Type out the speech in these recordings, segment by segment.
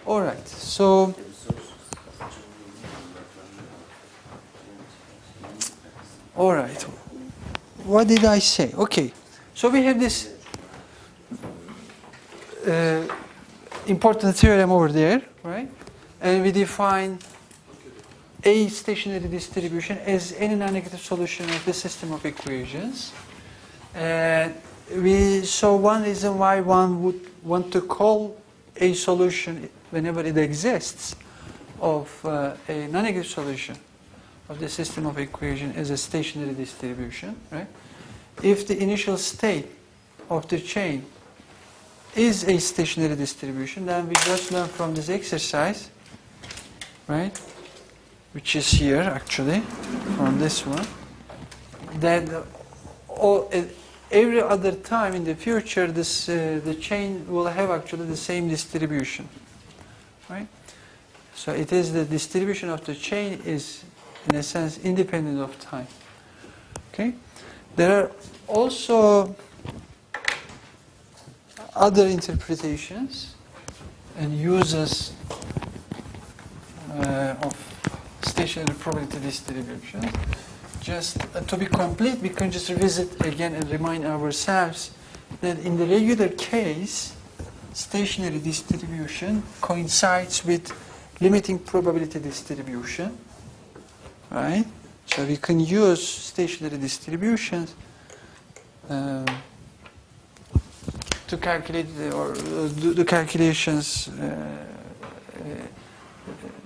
All right. So all right. What did I say? Okay. So we have this important theorem over there, right? And we define a stationary distribution as any non-negative solution of the system of equations. And we saw one reason why one would want to call a solution whenever it exists of a non-negative solution of the system of equation as a stationary distribution, right? If the initial state of the chain is a stationary distribution, then we just learn from this exercise, right, which is here actually, from this one, that every other time in the future the chain will have actually the same distribution, right? So it is the distribution of the chain is in a sense independent of time. Okay? There are also other interpretations and uses of stationary probability distribution. Just to be complete, we can just revisit again and remind ourselves that in the regular case, stationary distribution coincides with limiting probability distribution, right? So we can use stationary distributions to calculate or do the calculations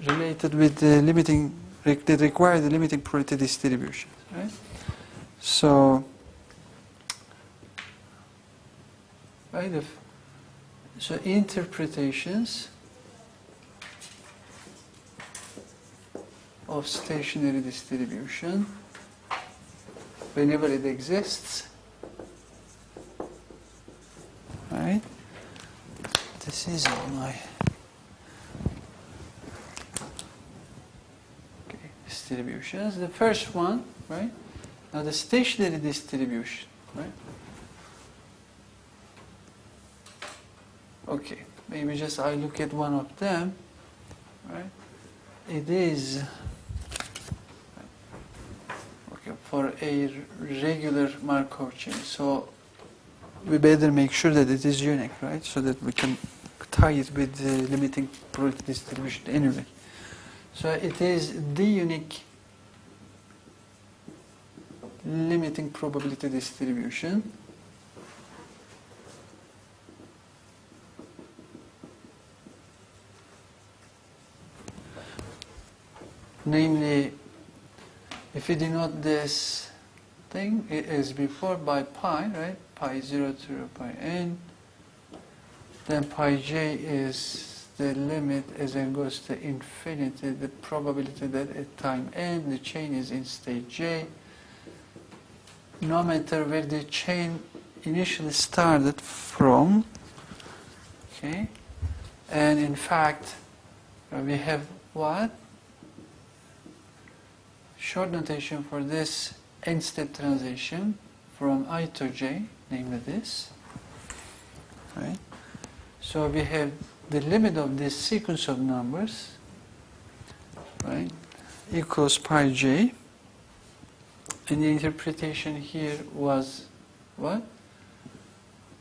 related with the limiting that require the limiting probability distribution, right? So, right? So interpretations of stationary distribution whenever it exists, right? This is my distributions. The first one, right? Now the stationary distribution, right? Okay, maybe just I look at one of them, right? It is okay for a regular Markov chain. So we better make sure that it is unique, right? So that we can tie it with the limiting probability distribution anyway. So it is the unique limiting probability distribution. Namely, if we denote this thing as before by pi, right? Pi 0 to pi n, then pi j is the limit as n goes to infinity, the probability that at time n the chain is in state j, no matter where the chain initially started from. Okay, and in fact we have what? Short notation for this n-step transition from I to j, namely this, right? So we have the limit of this sequence of numbers, right, equals pi j, and the interpretation here was what?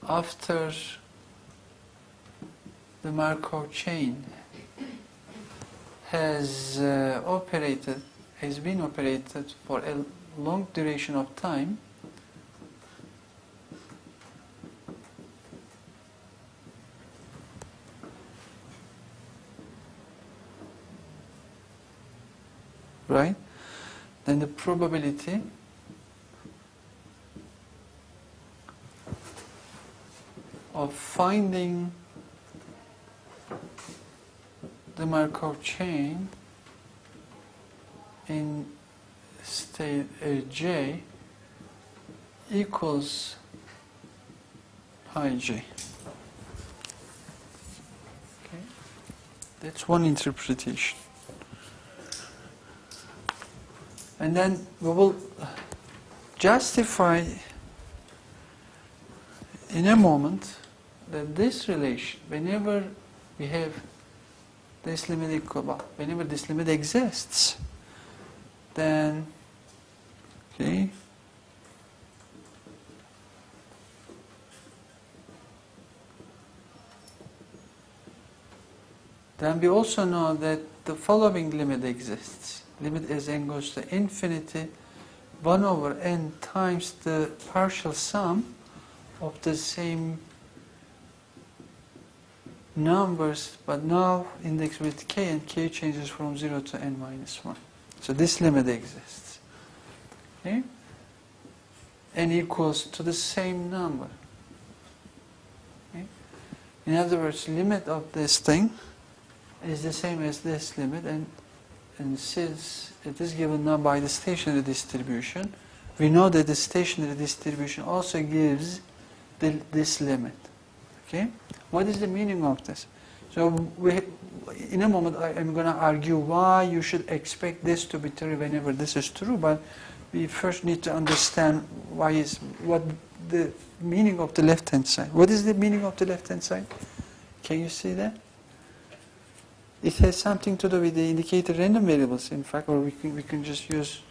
After the Markov chain has been operated for a long duration of time, right? Then the probability of finding the Markov chain in state j equals pi j. Okay, that's one interpretation. And then we will justify in a moment that this relation, whenever we have this limit equal, well, whenever this limit exists, then, okay, then we also know that the following limit exists. Limit as n goes to infinity, 1 over n times the partial sum of the same numbers, but now indexed with k, and k changes from 0 to n minus 1. So this limit exists. Okay? N equals to the same number. Okay? In other words, limit of this thing is the same as this limit, and since it is given now by the stationary distribution, we know that the stationary distribution also gives this limit. Okay? What is the meaning of this? So in a moment I am going to argue why you should expect this to be true whenever this is true, but we first need to understand what the meaning of the left-hand side. What is the meaning of the left-hand side? Can you see that? It has something to do with the indicator random variables, in fact, or we can just use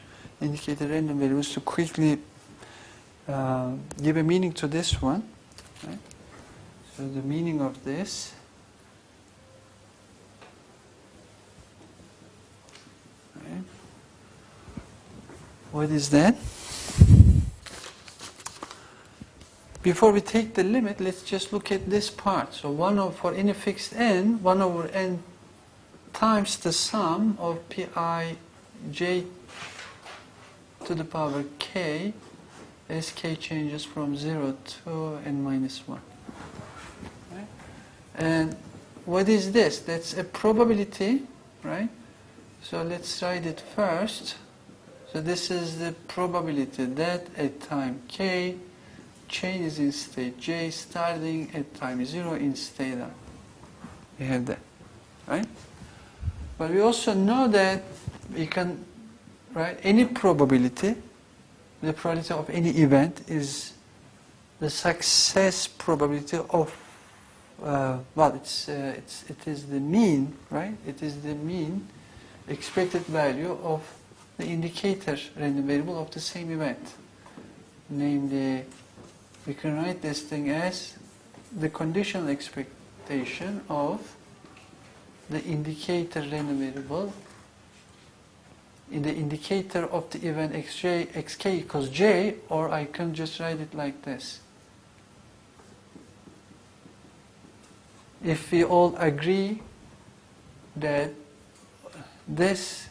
indicator random variables to quickly give a meaning to this one. Right? So the meaning of this, right? What is that? Before we take the limit, let's just look at this part. So for any fixed n, 1 over n times the sum of pi j to the power k as k changes from 0 to n minus 1. Right? And what is this? That's a probability, right? So let's write it first. So this is the probability that at time k, chain is in state j, starting at time 0 in state r. We have that, right? But we also know that we can write any probability, the probability of any event is the success probability of, it is the mean, right? It is the mean expected value of the indicator random variable of the same event. Namely, we can write this thing as the conditional expectation of the indicator random variable in the indicator of the event xk equals j, or I can just write it like this. If we all agree that this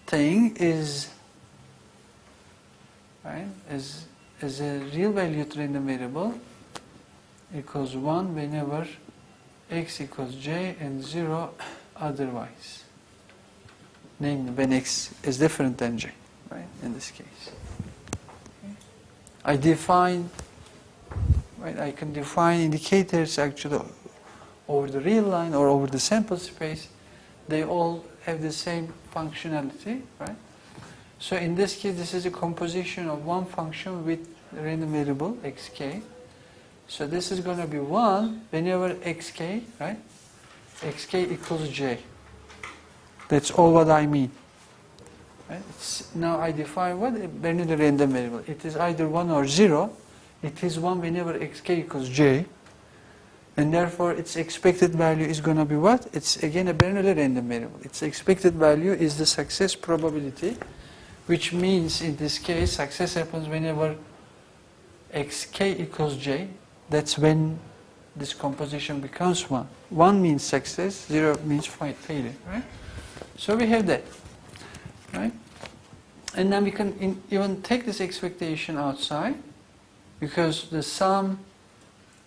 thing is right, as a real valued random variable equals 1 whenever x equals j and 0 otherwise. Namely, when x is different than j, right, in this case. Okay. I can define indicators actually over the real line or over the sample space. They all have the same functionality, right? So in this case, this is a composition of one function with a random variable xk. So this is going to be 1 whenever xk, right? xk equals j. That's all what I mean. Right? Now I define what? Bernoulli random variable. It is either 1 or 0. It is 1 whenever xk equals j. And therefore its expected value is going to be what? It's again a Bernoulli random variable. Its expected value is the success probability, which means in this case success happens whenever xk equals j. That's when this composition becomes 1. 1 means success, 0 means failure, right? So we have that, right? And then we can even take this expectation outside, because the sum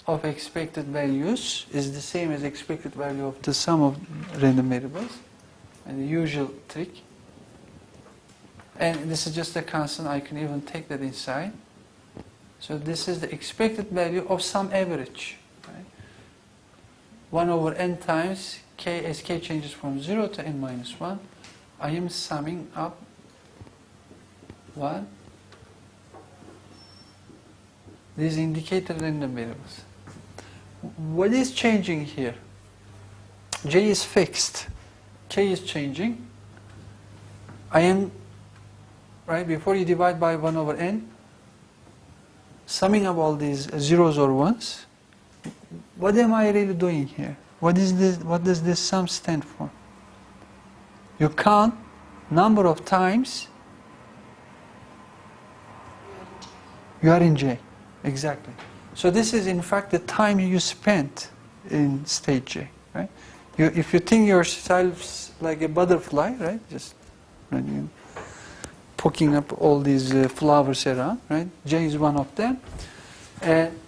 of expected values is the same as expected value of the sum of random variables, and the usual trick. And this is just a constant, I can even take that inside. So this is the expected value of some average, right? 1 over n times k as k changes from 0 to n minus 1. I am summing up what? These indicator random variables. What is changing here? J is fixed, K is changing. I am, right, before you divide by 1 over n, summing up all these zeros or ones, what am I really doing here? What is this? What does this sum stand for? You count number of times you are in J. Exactly. So this is in fact the time you spent in state J. Right? If you think yourself like a butterfly, right? Just poking up all these flowers around, right? J is one of them. And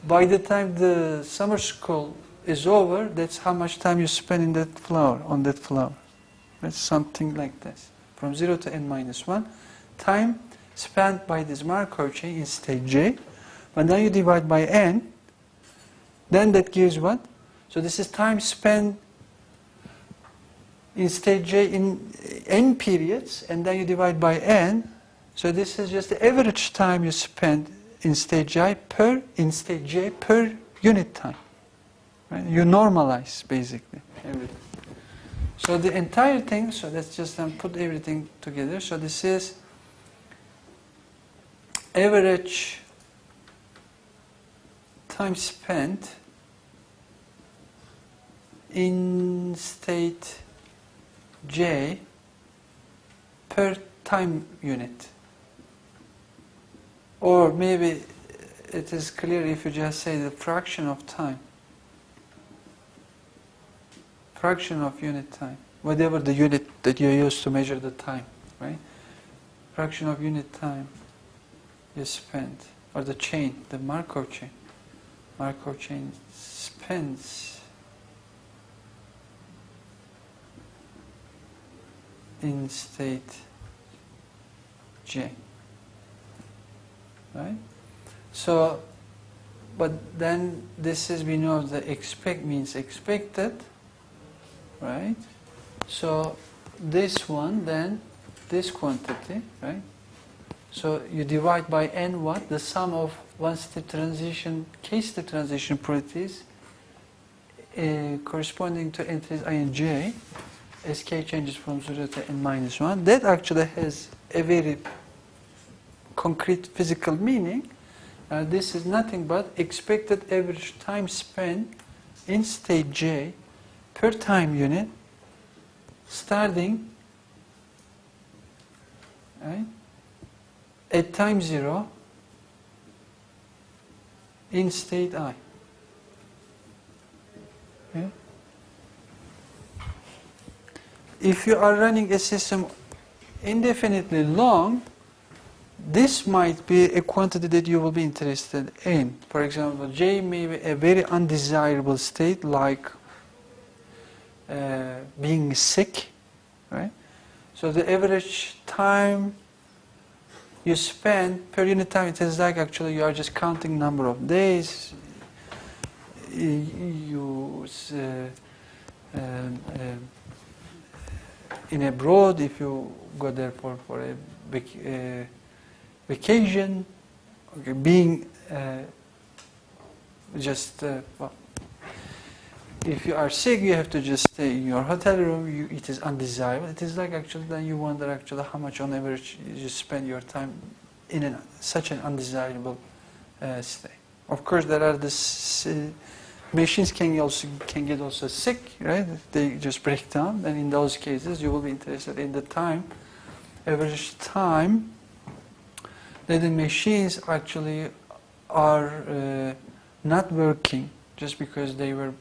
by the time the summer school is over, that's how much time you spend in that flower, on that flower. That's something like this. From 0 to n minus 1. Time spent by this Markov chain in state J. When then you divide by n, then that gives what? So this is time spent in state J in n periods, and then you divide by n. So this is just the average time you spend in state J per unit time. Right? You normalize basically everything. So the entire thing, so let's just put everything together. So this is average time spent in state J per time unit. Or maybe it is clear if you just say the fraction of time. Fraction of unit time. Whatever the unit that you use to measure the time, right? Fraction of unit time you spend. Or the chain, the Markov chain. Markov chain spends in state J. Right? So, but then this is, we know the expect means expected, right? So this one, then this quantity, right? So you divide by n what? The sum of one-step transition, k-step transition properties corresponding to entries I and j as k changes from 0 to n minus 1. That actually has a very concrete physical meaning. This is nothing but expected average time spent in state J per time unit starting right, at time 0 in state I. Okay? If you are running a system indefinitely long, this might be a quantity that you will be interested in. For example, J may be a very undesirable state, like being sick, right? So the average time you spend per unit time, it is like actually you are just counting number of days. In abroad, if you go there for a vacation, okay, being well, if you are sick, you have to just stay in your hotel room. It is undesirable. It is like actually then you wonder actually how much on average you spend your time in such an undesirable state. Of course, there are this machines can get also sick, right? They just break down, and in those cases, you will be interested in the time, average time that the machines actually are not working just because they were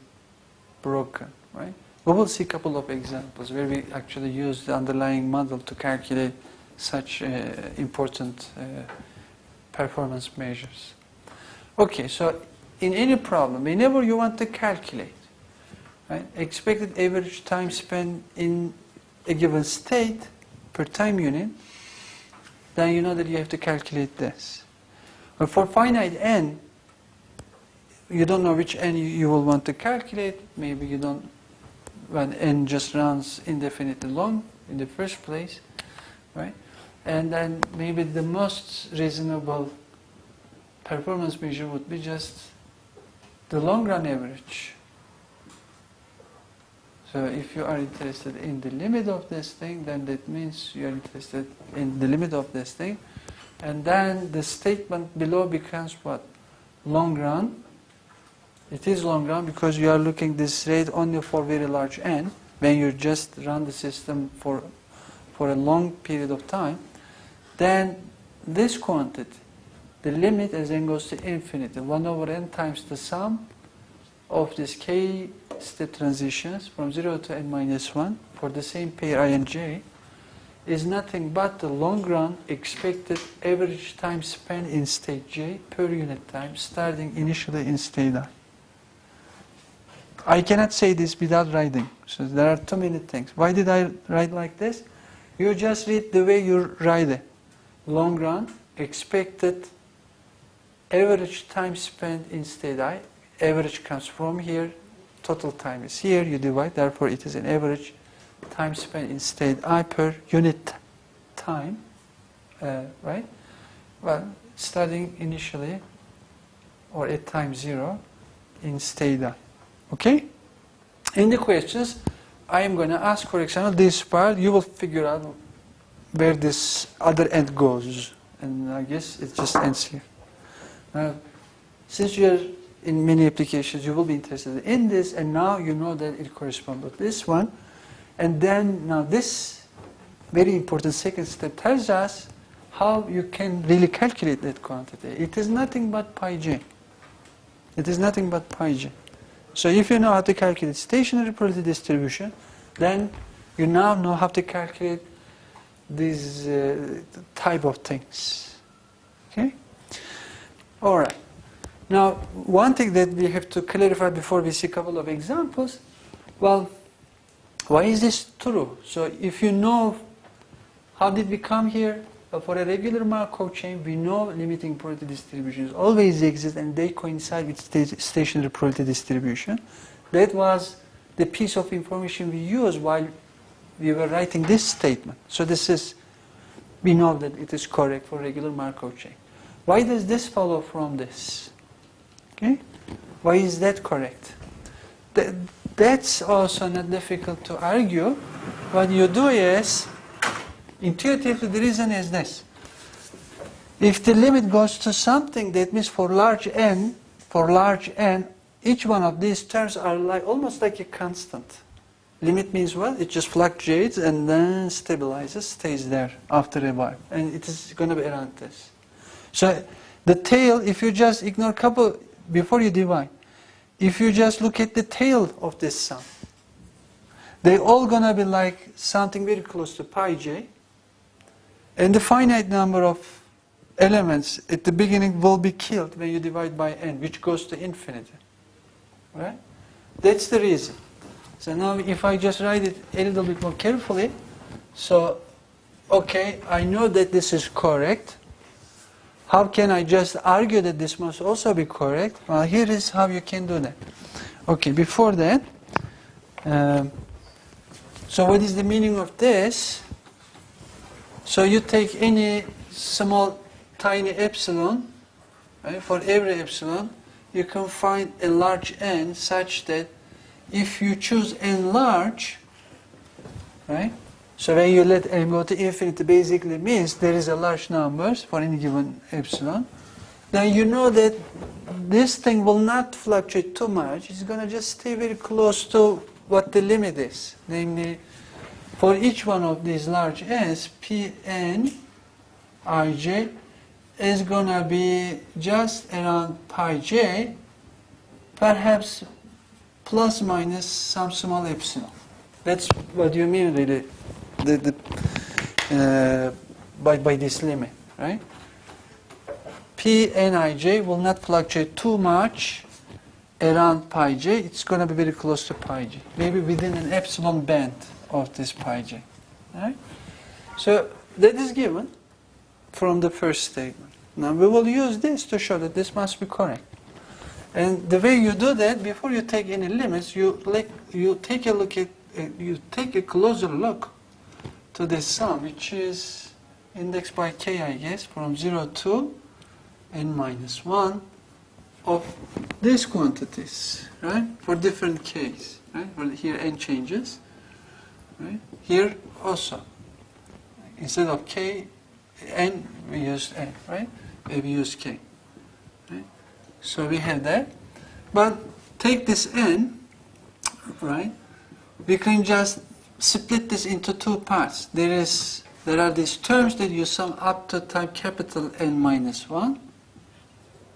broken, right? We will see a couple of examples where we actually use the underlying model to calculate such important performance measures. Okay, so in any problem, whenever you want to calculate, right, expected average time spent in a given state per time unit, then you know that you have to calculate this. But for finite n, you don't know which n you will want to calculate. Maybe you don't, when n just runs indefinitely long in the first place, right? And then maybe the most reasonable performance measure would be just the long run average So if you are interested in the limit of this thing, then that means you are interested in the limit of this thing. And then the statement below becomes what? Long run. It is long run because you are looking this rate only for very large n. When you just run the system for a long period of time, then this quantity, the limit as n goes to infinity, 1 over n times the sum of this k step transitions from 0 to n minus 1 for the same pair I and j, is nothing but the long run expected average time spent in state j per unit time starting initially in state I. I cannot say this without writing. So there are too many things. Why did I write like this? You just read the way you write it. Long run, expected average time spent in state I. Average comes from here. Total time is here. You divide. Therefore, it is an average time spent in state I per unit time. Right? Well, starting initially or at time 0 in state I. Okay? In the questions, I am going to ask, for example, this part. You will figure out where this other end goes. And I guess it just ends here. Now, since you are in many applications, you will be interested in this, and now you know that it corresponds with this one. And then, now this very important second step tells us how you can really calculate that quantity. It is nothing but pi j. It is nothing but pi j. So if you know how to calculate stationary probability distribution, then you now know how to calculate these type of things. Okay? All right. Now, one thing that we have to clarify before we see a couple of examples, well, why is this true? So if you know how did we come here, for a regular Markov chain, we know limiting probability distributions always exist and they coincide with stationary probability distribution. That was the piece of information we used while we were writing this statement. So this is, we know that it is correct for regular Markov chain. Why does this follow from this? Okay? Why is that correct? That's also not difficult to argue. What you do is, intuitively, the reason is this. If the limit goes to something, that means for large n, each one of these terms are like almost like a constant. Limit means what? It just fluctuates and then stabilizes, stays there after a while. And it is going to be around this. So the tail, if you just ignore a couple, before you divide, if you just look at the tail of this sum, they're all going to be like something very close to pi j. And the finite number of elements at the beginning will be killed when you divide by n, which goes to infinity. Right? That's the reason. So now if I just write it a little bit more carefully, so, okay, I know that this is correct. How can I just argue that this must also be correct? Well, here is how you can do that. Okay, before that, so what is the meaning of this? So you take any small, tiny epsilon, right? For every epsilon, you can find a large n such that if you choose n large, right? So when you let n go to infinity, basically means there is a large number for any given epsilon. Then you know that this thing will not fluctuate too much. It's going to just stay very close to what the limit is. Namely, for each one of these large n's, Pn ij is going to be just around pi j, perhaps plus minus some small epsilon. That's what you mean really by this limit, right? Pnij will not fluctuate too much around pi j. It's going to be very close to pi j, maybe within an epsilon band of this pi j. Right? So that is given from the first statement. Now we will use this to show that this must be correct. And the way you do that, before you take any limits, you take a closer look to this sum, which is indexed by k, I guess, from 0 to n minus 1 of these quantities, right? For different k's, right? Well, here n changes, right? Here also, instead of k, n, we use n, right? We use k, right? So we have that. But take this n, right? We can just split this into two parts. There are these terms that you sum up to type capital N minus 1.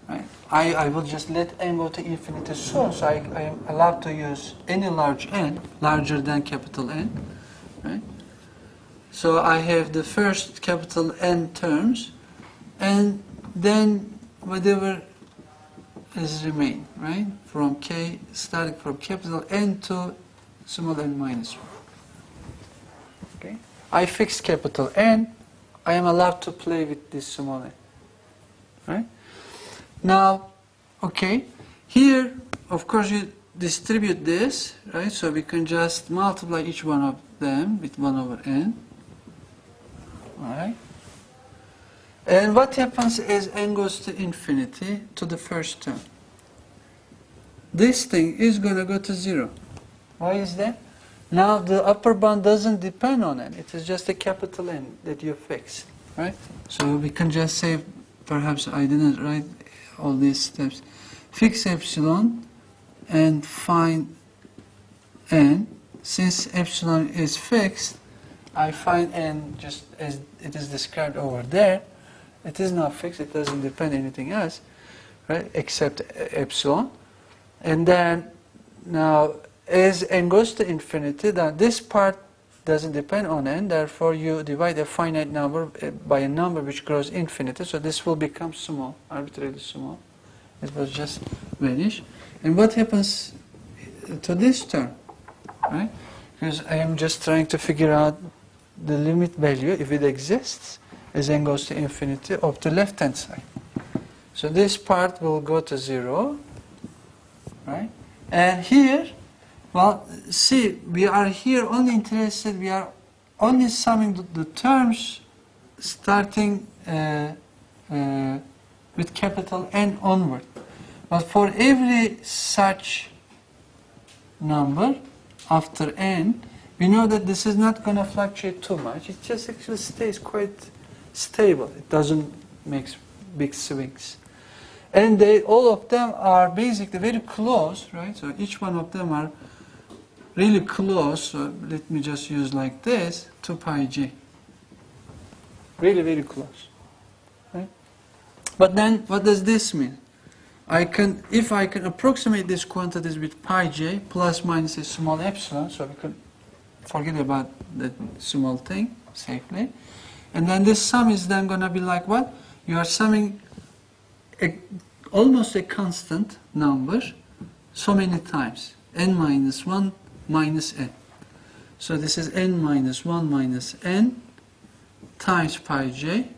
Right? I will just let n go to infinity so I am allowed to use any large n, larger than capital N. Right? So I have the first capital N terms, and then whatever is remain, right? From k, starting from capital N to small n minus 1. Okay? I fix capital N, I am allowed to play with this small n. Right? Now, okay, here, of course, you distribute this, right? So we can just multiply each one of them with 1 over n. Right? And what happens as n goes to infinity to the first term? This thing is going to go to 0. Why is that? Now the upper bound doesn't depend on n. It is just a capital N that you fix. Right? So we can just say, perhaps I didn't write all these steps. Fix epsilon and find n. Since epsilon is fixed, I find n just as it is described over there. It is not fixed, it doesn't depend on anything else, right, except epsilon. And then, now, as n goes to infinity, now this part doesn't depend on n, therefore you divide a finite number by a number which grows infinity, so this will become small, arbitrarily small. It will just vanish. And what happens to this term, right? Because I am just trying to figure out the limit value, if it exists, as n goes to infinity, of the left-hand side. So this part will go to 0, right? And here, well, see, we are here only interested, we are only summing the terms starting with capital N onward. But for every such number after n, we know that this is not going to fluctuate too much. It just actually stays quite stable. It doesn't make big swings. And all of them are basically very close, right? So each one of them are really close. So let me just use like this, to pi j. Really, very close. Right? But then, what does this mean? If I can approximate these quantities with pi j plus minus a small epsilon, so we can forget about that small thing safely. And then this sum is then going to be like what? You are summing almost a constant number so many times. N minus 1 minus n. So this is n minus 1 minus n times pi j.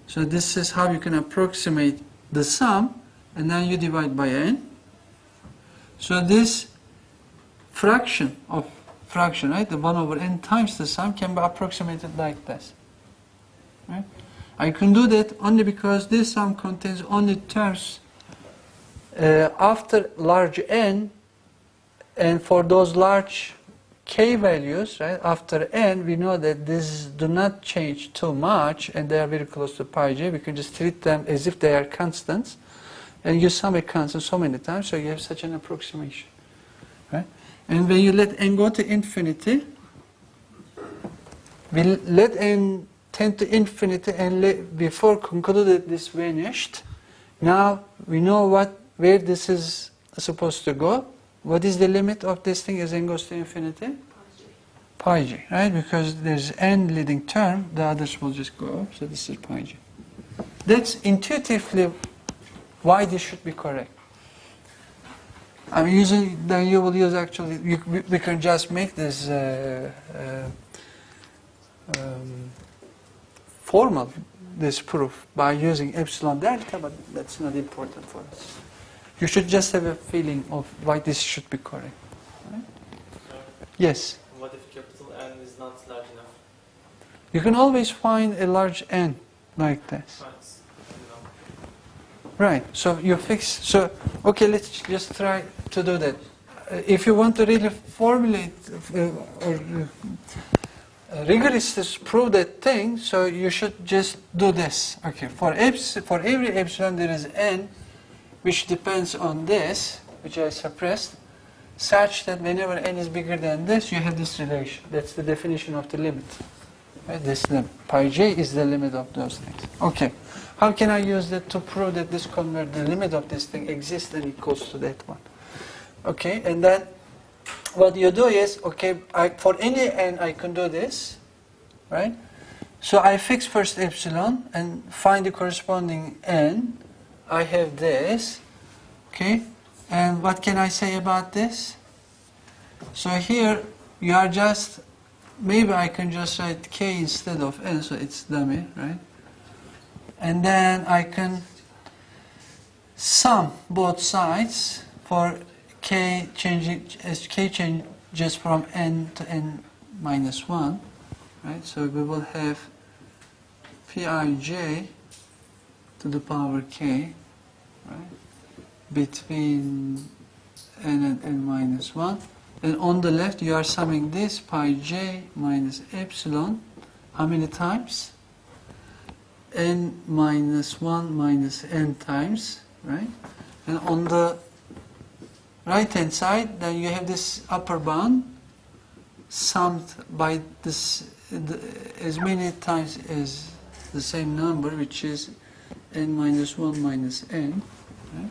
So this is how you can approximate the sum, and then you divide by n. So this fraction, right, the 1 over n times the sum can be approximated like this. Right? I can do that only because this sum contains only terms after large n, and for those large k values, right, after n, we know that these do not change too much and they are very close to pi j. We can just treat them as if they are constants, and you sum a constant so many times, so you have such an approximation. Right? And when you let n go to infinity, we let n tend to infinity, and before concluded this vanished. Now we know where this is supposed to go. What is the limit of this thing as n goes to infinity? Pi j, right? Because there's n leading term, the others will just go up, so this is pi j. That's intuitively why this should be correct. I'm using, then you will use actually, we can just make this formal, this proof, by using epsilon delta, but that's not important for us. You should just have a feeling of why this should be correct. Right? Yes? What if capital N is not large enough? You can always find a large n like this. Right. So you fix. So okay, let's just try to do that. If you want to really formulate or rigorously prove that thing, so you should just do this. Okay. For every epsilon there is n, which depends on this, which I suppressed, such that whenever n is bigger than this, you have this relation. That's the definition of the limit. Right? This limit. Pi j is the limit of those things. Okay. How can I use that to prove that this the limit of this thing exists and equals to that one? Okay, and then what you do is, okay, for any n I can do this, right? So I fix first epsilon and find the corresponding n. I have this, okay, and what can I say about this? So here you are just, maybe I can just write k instead of n, so it's dummy, right? And then I can sum both sides for k changing as k changes from n to n minus 1, right? So we will have Pij to the power k, right, between n and n minus 1. And on the left you are summing this pi j minus epsilon, how many times? N minus 1 minus n times, right? And on the right hand side, then you have this upper bound summed by this as many times as the same number, which is n minus 1 minus n. Right?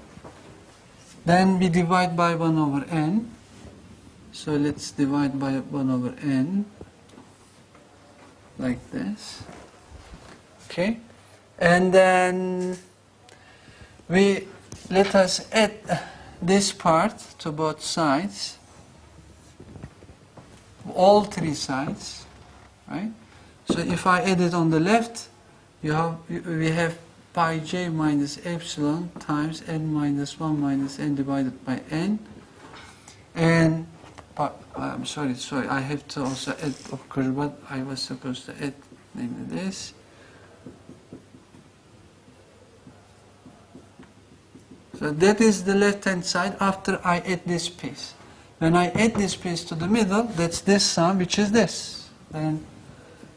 Then we divide by 1 over n. So let's divide by 1 over n like this. Okay? And then let us add this part to both sides, all three sides, right? So if I add it on the left, we have pi j minus epsilon times n minus 1 minus n divided by n, and I'm sorry, I have to also add, of course, what I was supposed to add, namely this. So that is the left-hand side after I add this piece. When I add this piece to the middle, that's this sum, which is this. Then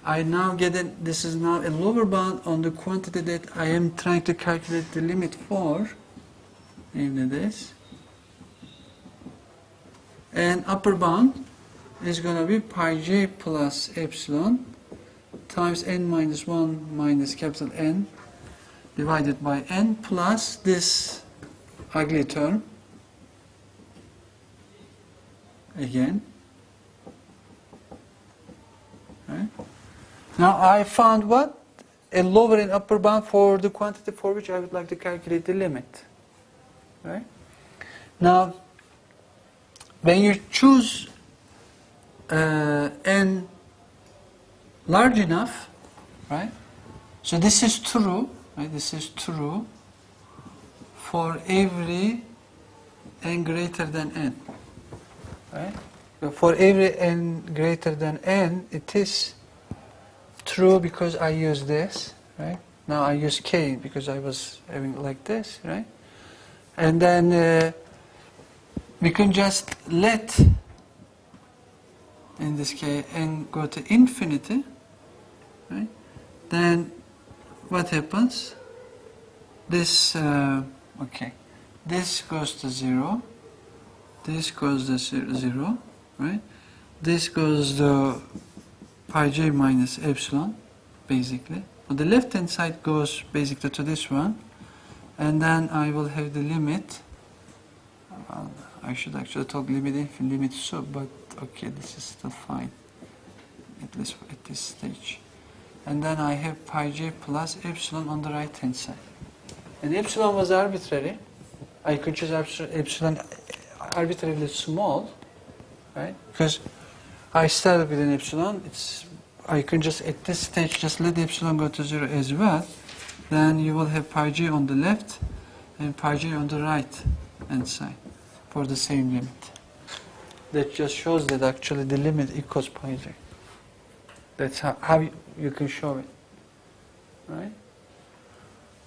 I now get this is now a lower bound on the quantity that I am trying to calculate the limit for, namely this. And upper bound is going to be pi j plus epsilon times n minus 1 minus capital N divided by n plus this ugly term again. Right? Now I found what? A lower and upper bound for the quantity for which I would like to calculate the limit. Right? Now, when you choose n large enough, right? So this is true, right? This is true for every n greater than n, right? So for every n greater than n, it is true because I use this, right? Now I use k because I was having like this, right? And then we can just let, in this case, n go to infinity, right? Then what happens? This, okay, this goes to 0, this goes to 0, right? This goes to pi j minus epsilon, basically. On the left-hand side goes basically to this one, and then I will have the limit. I should actually talk limit sub, but okay, this is still fine, at least at this stage. And then I have pi j plus epsilon on the right hand side. And epsilon was arbitrary. I could choose epsilon arbitrarily small, right? Because I started with an epsilon. I can just at this stage just let the epsilon go to 0 as well. Then you will have pi j on the left and pi j on the right hand side for the same limit. That just shows that actually the limit equals pi j. That's how you can show it, right?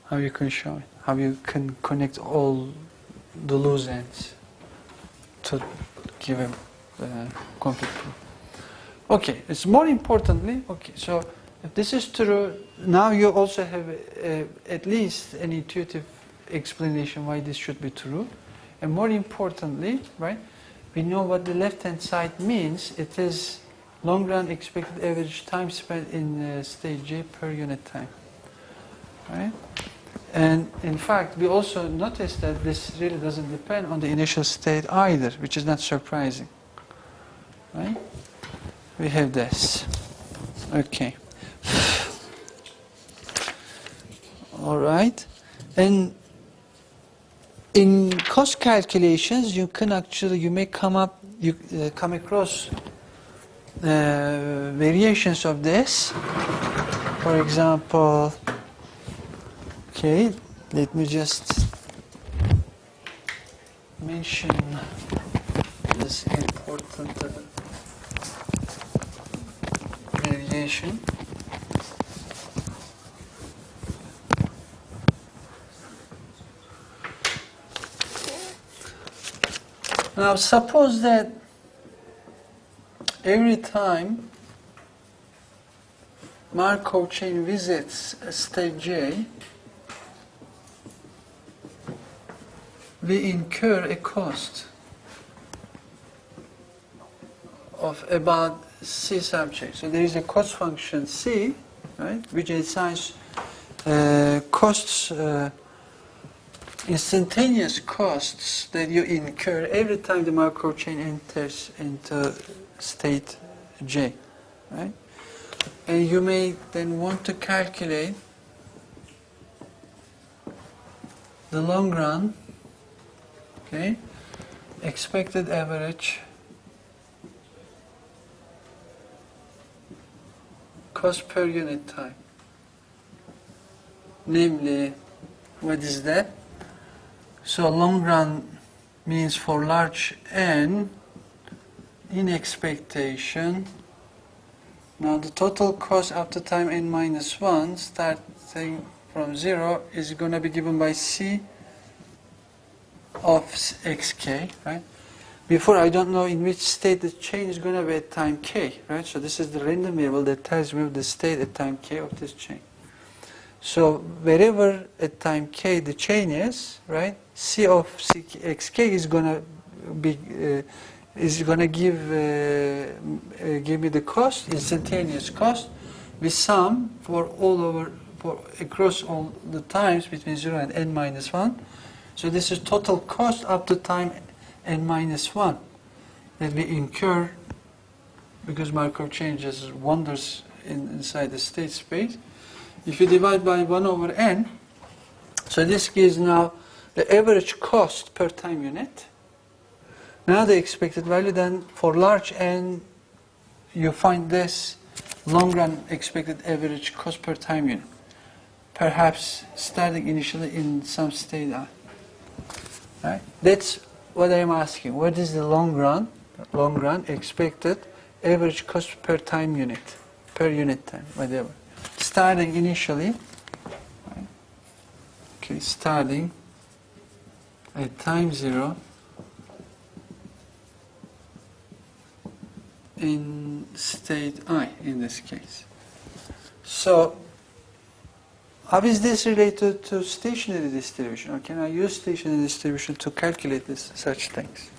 How you can show it. how you can connect all the loose ends to give a complete proof. Okay, it's more importantly, okay, so if this is true, now you also have at least an intuitive explanation why this should be true. And more importantly, right, we know what the left-hand side means. It is long-run expected average time spent in state J per unit time. Right? And in fact, we also noticed that this really doesn't depend on the initial state either, which is not surprising. Right? We have this. Okay. All right. And in cost calculations, you may come across variations of this. For example, okay, let me just mention this important variation. Now suppose that every time Markov chain visits state J, we incur a cost of about C sub J. So there is a cost function C, right, which assigns costs, instantaneous costs that you incur every time the Markov chain enters into state J, right? And you may then want to calculate the long run, okay, expected average cost per unit time. Namely, what is that? So long run means for large n in expectation. Now the total cost after time n minus 1 starting from 0 is going to be given by C of xk, right? Before, I don't know in which state the chain is going to be at time k, right? So this is the random variable that tells me the state at time k of this chain. So wherever at time k the chain is, right, C of xk is going to be give me the cost, instantaneous cost, with sum for across all the times between 0 and n minus 1. So this is total cost up to time n minus 1 that we incur because Markov changes wanders inside the state space. If you divide by 1 over n, so this gives now the average cost per time unit. Now the expected value, then for large n, you find this long run expected average cost per time unit. Perhaps starting initially in some state I. Right? That's what I am asking. What is the long run expected average cost per time unit, per unit time, whatever. Starting initially, right? Okay, starting at time 0 in state I in this case. So, how is this related to stationary distribution? Or can I use stationary distribution to calculate such things?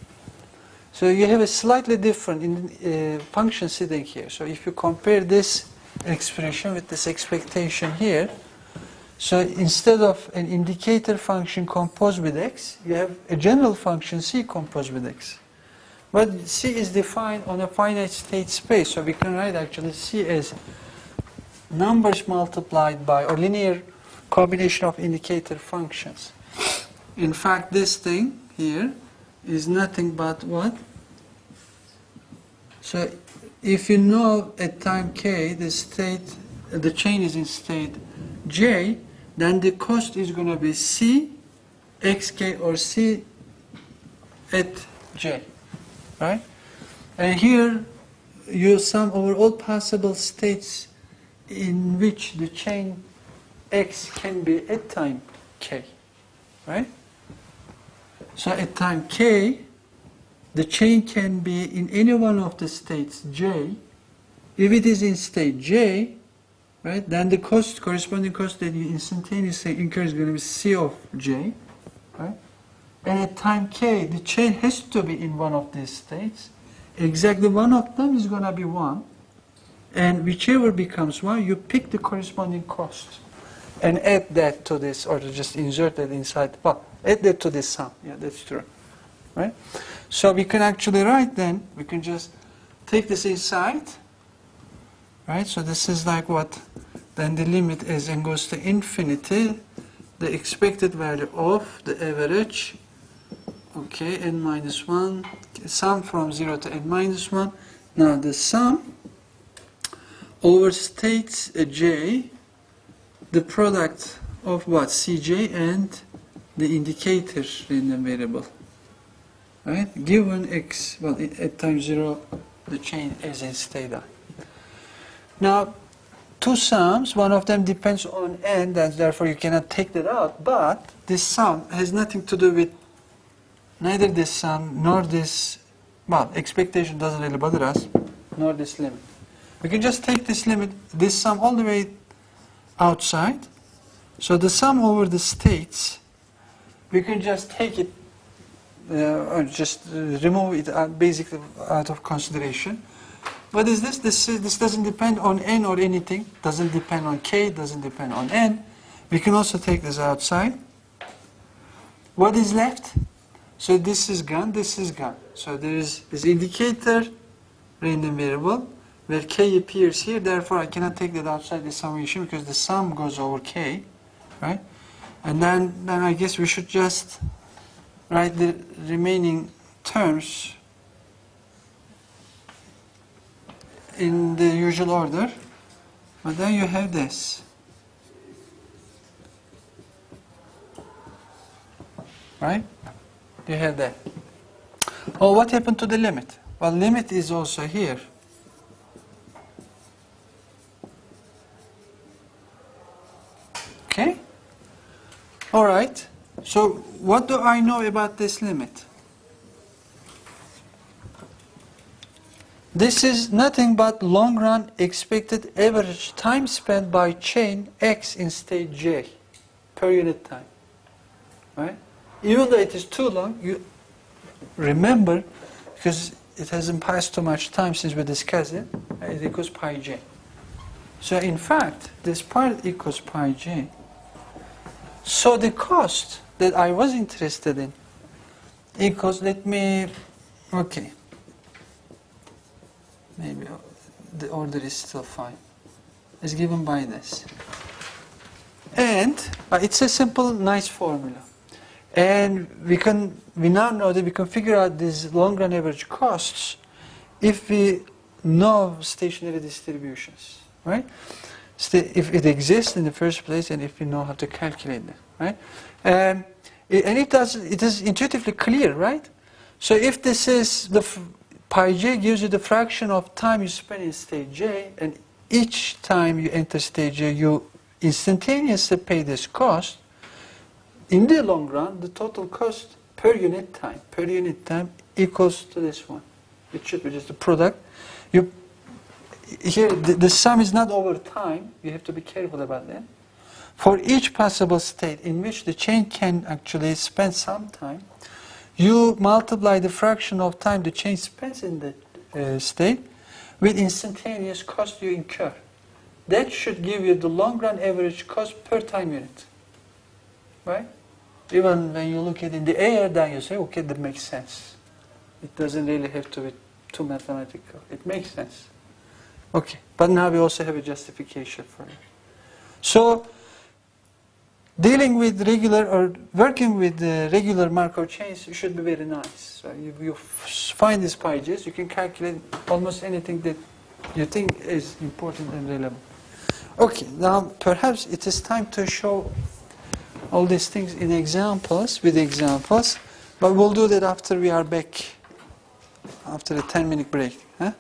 So you have a slightly different function sitting here. So if you compare this expression with this expectation here, so instead of an indicator function composed with x, you have a general function C composed with x. But C is defined on a finite state space, so we can write actually C as numbers multiplied by, or linear combination of indicator functions. In fact, this thing here is nothing but what? So if you know at time k the chain is in state J, then the cost is going to be C xk or C at J, right? And here you sum over all possible states in which the chain x can be at time k, right? So at time k, the chain can be in any one of the states j. If it is in state j, right, then the corresponding cost that you instantaneously incur is going to be c of j, right? And at time k, the chain has to be in one of these states. Exactly one of them is going to be 1. And whichever becomes 1, you pick the corresponding cost and add that to this, or just insert that inside. Well, add that to this sum. Yeah, that's true. Right? So we can actually write then, we can just take this inside. Right? So this is like what? Then the limit as n goes to infinity, the expected value of the average, okay, n minus 1, sum from 0 to n minus 1. Now the sum overstates a j, the product of what? Cj and the indicator random variable. Right? Given x, well, at time 0, the chain is in state I. Now, two sums, one of them depends on n, and therefore you cannot take that out, but this sum has nothing to do with neither this sum nor this, well, expectation doesn't really bother us, nor this limit. We can just take this limit, this sum all the way outside. So the sum over the states, we can just take it, or just remove it basically out of consideration. What is this? This doesn't depend on n or anything. Doesn't depend on k, doesn't depend on n. We can also take this outside. What is left? So this is gone, this is gone. So there is this indicator random variable where k appears here. Therefore, I cannot take that outside the summation because the sum goes over k, right? And then I guess we should just write the remaining terms in the usual order. But then you have this. Right? You have that. Oh, what happened to the limit? Well, limit is also here. Okay? All right. So what do I know about this limit? This is nothing but long-run expected average time spent by chain X in state J per unit time. Right? Even though it is too long, you remember, because it hasn't passed too much time since we discussed it, it equals pi j. So in fact, this part equals pi j. So the cost that I was interested in equals, let me, okay. Maybe the order is still fine. It's given by this. And it's a simple, nice formula. And we now know that we can figure out these long-run average costs if we know stationary distributions, right? If it exists in the first place, and if we know how to calculate them, right? And it is intuitively clear, right? So if this is the pi j gives you the fraction of time you spend in state j, and each time you enter state j, you instantaneously pay this cost. In the long run, the total cost per unit time equals to this one. It should be just the product. Here, the sum is not over time. You have to be careful about that. For each possible state in which the chain can actually spend some time, you multiply the fraction of time the chain spends in the state with instantaneous cost you incur. That should give you the long-run average cost per time unit. Right? Even when you look at it in the air, then you say, okay, that makes sense. It doesn't really have to be too mathematical. It makes sense. Okay, but now we also have a justification for it. So, dealing with regular or working with regular Markov chains should be very nice. So you find these pi j's, you can calculate almost anything that you think is important and relevant. Okay, now perhaps it is time to show all these things in examples, with examples, but we'll do that after we are back, after a 10-minute break. Huh?